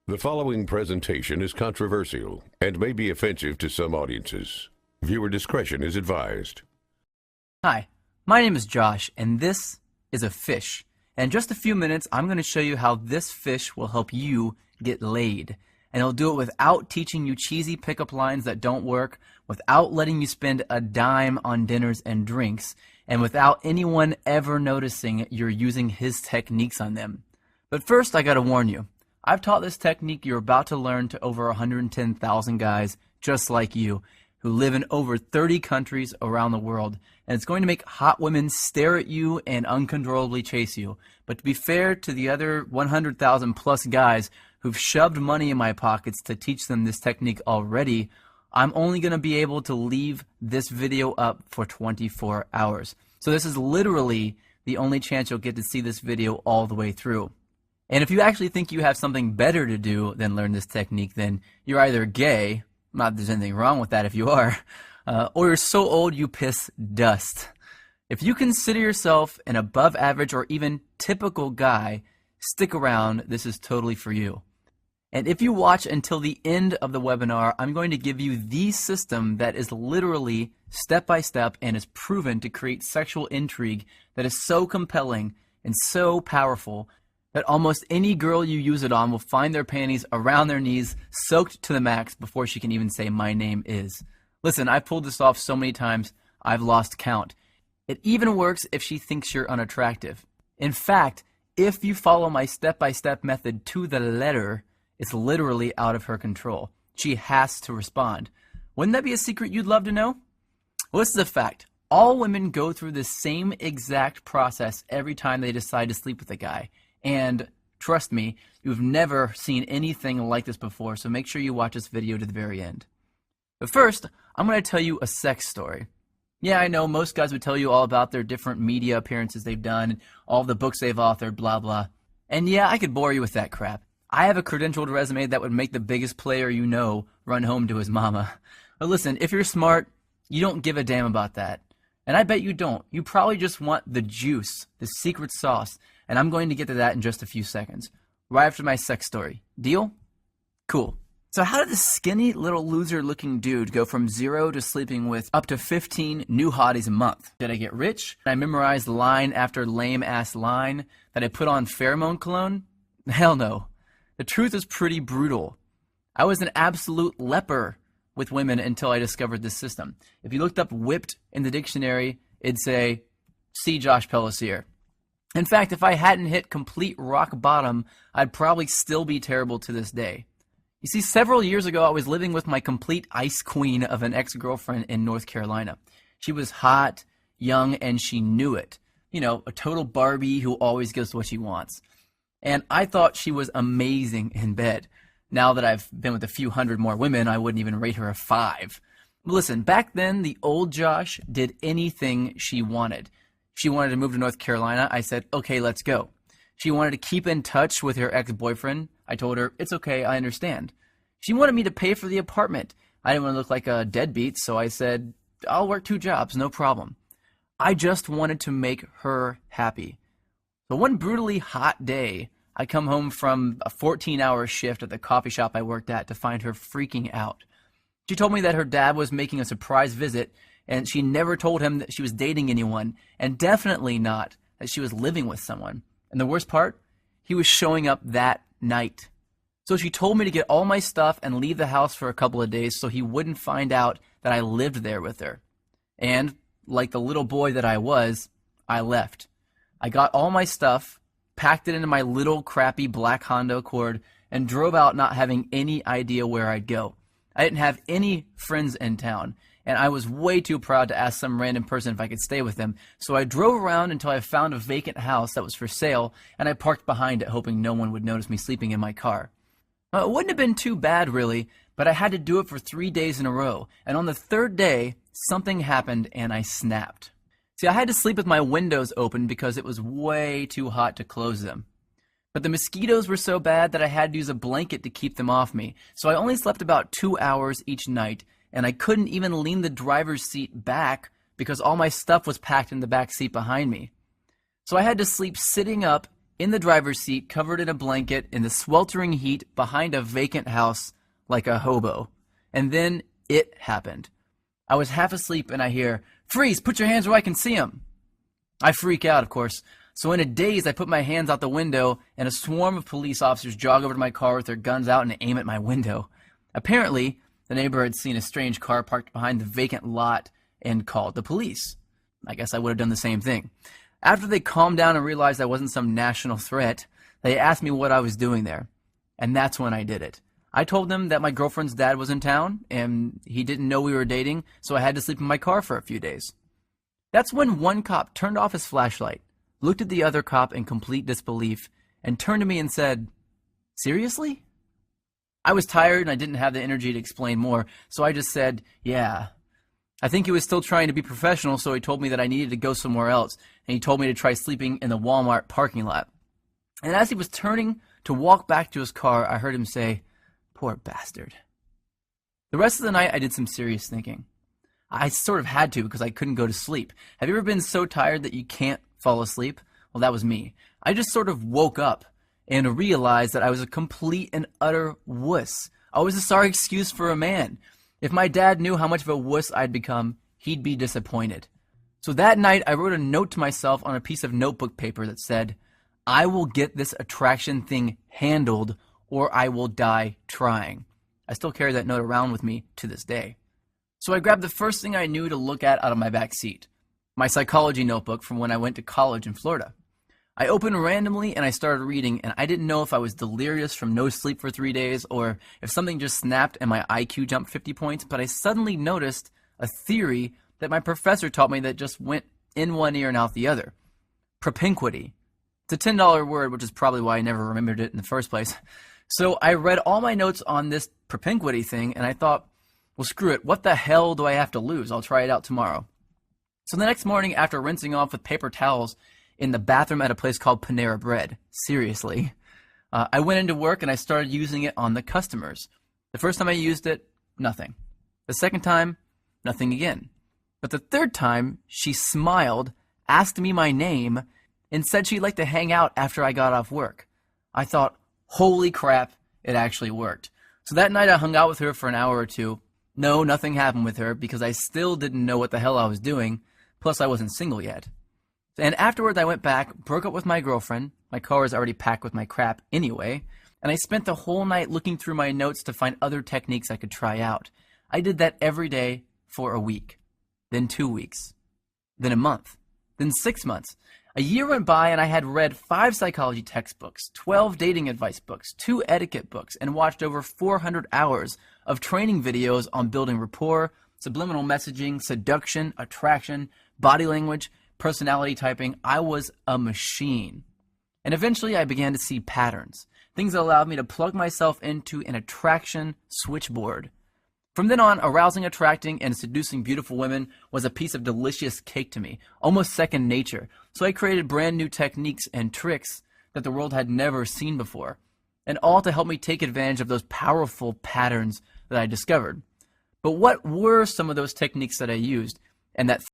The following presentation is controversial and may be offensive to some audiences. Viewer discretion is advised. Hi, my name is Josh, and this is a fish. In just a few minutes, I'm going to show you how this fish will help you get laid. And it'll do it without teaching you cheesy pickup lines that don't work, without letting you spend a dime on dinners and drinks, and without anyone ever noticing you're using his techniques on them. But first, I gotta warn you. I've taught this technique you're about to learn to over 110,000 guys just like you who live in over 30 countries around the world, and it's going to make hot women stare at you and uncontrollably chase you. But to be fair to the other 100,000 plus guys who've shoved money in my pockets to teach them this technique already, I'm only going to be able to leave this video up for 24 hours. So this is literally the only chance you'll get to see this video all the way through. And if you actually think you have something better to do than learn this technique, then you're either gay, not that there's anything wrong with that if you are, or you're so old you piss dust. If you consider yourself an above average or even typical guy, stick around, this is totally for you. And if you watch until the end of the webinar, I'm going to give you the system that is literally step by step and is proven to create sexual intrigue that is so compelling and so powerful that almost any girl you use it on will find their panties around their knees, soaked to the max before she can even say, "My name is." Listen, I've pulled this off so many times, I've lost count. It even works if she thinks you're unattractive. In fact, if you follow my step-by-step method to the letter, it's literally out of her control. She has to respond. Wouldn't that be a secret you'd love to know? Well, this is a fact. All women go through the same exact process every time they decide to sleep with a guy. And trust me, you've never seen anything like this before, so make sure you watch this video to the very end. But first, I'm going to tell you a sex story. Yeah, I know most guys would tell you all about their different media appearances they've done, all the books they've authored, blah, blah. And yeah, I could bore you with that crap. I have a credentialed resume that would make the biggest player you know run home to his mama. But listen, if you're smart, you don't give a damn about that. And I bet you don't. You probably just want the juice, the secret sauce. And I'm going to get to that in just a few seconds, right after my sex story. Deal? Cool. So how did this skinny little loser looking dude go from 0 to sleeping with up to 15 new hotties a month? Did I get rich? Did I memorize line after lame ass line? Did I put on pheromone cologne? Hell no. The truth is pretty brutal. I was an absolute leper with women until I discovered this system. If you looked up whipped in the dictionary, it'd say, see Josh Pellisier. In fact, if I hadn't hit complete rock bottom, I'd probably still be terrible to this day. You see, several years ago, I was living with my complete ice queen of an ex-girlfriend in North Carolina. She was hot, young, and she knew it. You know, a total Barbie who always gets what she wants. And I thought she was amazing in bed. Now that I've been with a few hundred more women, I wouldn't even rate her a 5. Listen, back then, the old Josh did anything she wanted. She wanted to move to North Carolina. I said, okay, let's go. She wanted to keep in touch with her ex-boyfriend. I told her, it's okay, I understand. She wanted me to pay for the apartment. I didn't want to look like a deadbeat, so I said, I'll work 2 jobs, no problem. I just wanted to make her happy. So one brutally hot day, I come home from a 14-hour shift at the coffee shop I worked at to find her freaking out. She told me that her dad was making a surprise visit, and she never told him that she was dating anyone, and definitely not that she was living with someone. And the worst part, he was showing up that night. So she told me to get all my stuff and leave the house for a couple of days so he wouldn't find out that I lived there with her. And, like the little boy that I was, I left. I got all my stuff, packed it into my little crappy black Honda Accord, and drove out not having any idea where I'd go. I didn't have any friends in town, and I was way too proud to ask some random person if I could stay with them, so I drove around until I found a vacant house that was for sale, and I parked behind it hoping no one would notice me sleeping in my car. It wouldn't have been too bad, really, but I had to do it for 3 days in a row, and on the 3rd day, something happened and I snapped. See, I had to sleep with my windows open because it was way too hot to close them. But the mosquitoes were so bad that I had to use a blanket to keep them off me, so I only slept about 2 hours each night, and I couldn't even lean the driver's seat back because all my stuff was packed in the back seat behind me. So I had to sleep sitting up in the driver's seat, covered in a blanket, in the sweltering heat, behind a vacant house, like a hobo. And then it happened. I was half asleep and I hear, "Freeze, put your hands where I can see them." I freak out, of course. So in a daze, I put my hands out the window and a swarm of police officers jog over to my car with their guns out and aim at my window. Apparently, the neighbor had seen a strange car parked behind the vacant lot and called the police. I guess I would have done the same thing. After they calmed down and realized I wasn't some national threat, they asked me what I was doing there. And that's when I did it. I told them that my girlfriend's dad was in town and he didn't know we were dating, so I had to sleep in my car for a few days. That's when one cop turned off his flashlight, looked at the other cop in complete disbelief, and turned to me and said, "Seriously?" I was tired and I didn't have the energy to explain more, so I just said, "Yeah." I think he was still trying to be professional, so he told me that I needed to go somewhere else, and he told me to try sleeping in the Walmart parking lot. And as he was turning to walk back to his car, I heard him say, "Poor bastard." The rest of the night, I did some serious thinking. I sort of had to because I couldn't go to sleep. Have you ever been so tired that you can't fall asleep? Well, that was me. I just sort of woke up and realized that I was a complete and utter wuss. I was a sorry excuse for a man. If my dad knew how much of a wuss I'd become, he'd be disappointed. So that night, I wrote a note to myself on a piece of notebook paper that said, "I will get this attraction thing handled or I will die trying." I still carry that note around with me to this day. So I grabbed the first thing I knew to look at out of my back seat, my psychology notebook from when I went to college in Florida. I opened randomly and I started reading, and I didn't know if I was delirious from no sleep for 3 days or if something just snapped and my IQ jumped 50 points, but I suddenly noticed a theory that my professor taught me that just went in one ear and out the other. Propinquity. It's a $10 word, which is probably why I never remembered it in the first place. So I read all my notes on this propinquity thing, and I thought, well, screw it. What the hell do I have to lose? I'll try it out tomorrow. So the next morning, after rinsing off with paper towels in the bathroom at a place called Panera Bread, seriously, I went into work and I started using it on the customers. The first time I used it, nothing. The second time, nothing again. But the third time, she smiled, asked me my name, and said she'd like to hang out after I got off work. I thought, holy crap, it actually worked. So that night I hung out with her for an hour or two. No, nothing happened with her because I still didn't know what the hell I was doing, plus I wasn't single yet. And afterwards I went back, broke up with my girlfriend. My car was already packed with my crap anyway, and I spent the whole night looking through my notes to find other techniques I could try out. I did that every day for a week, then 2 weeks, then a month, then 6 months. A year went by and I had read 5 psychology textbooks, 12 dating advice books, 2 etiquette books, and watched over 400 hours of training videos on building rapport, subliminal messaging, seduction, attraction, body language, personality typing. I was a machine. And eventually I began to see patterns, things that allowed me to plug myself into an attraction switchboard. From then on, arousing, attracting, and seducing beautiful women was a piece of delicious cake to me, almost second nature. So I created brand new techniques and tricks that the world had never seen before, and all to help me take advantage of those powerful patterns that I discovered. But what were some of those techniques that I used and that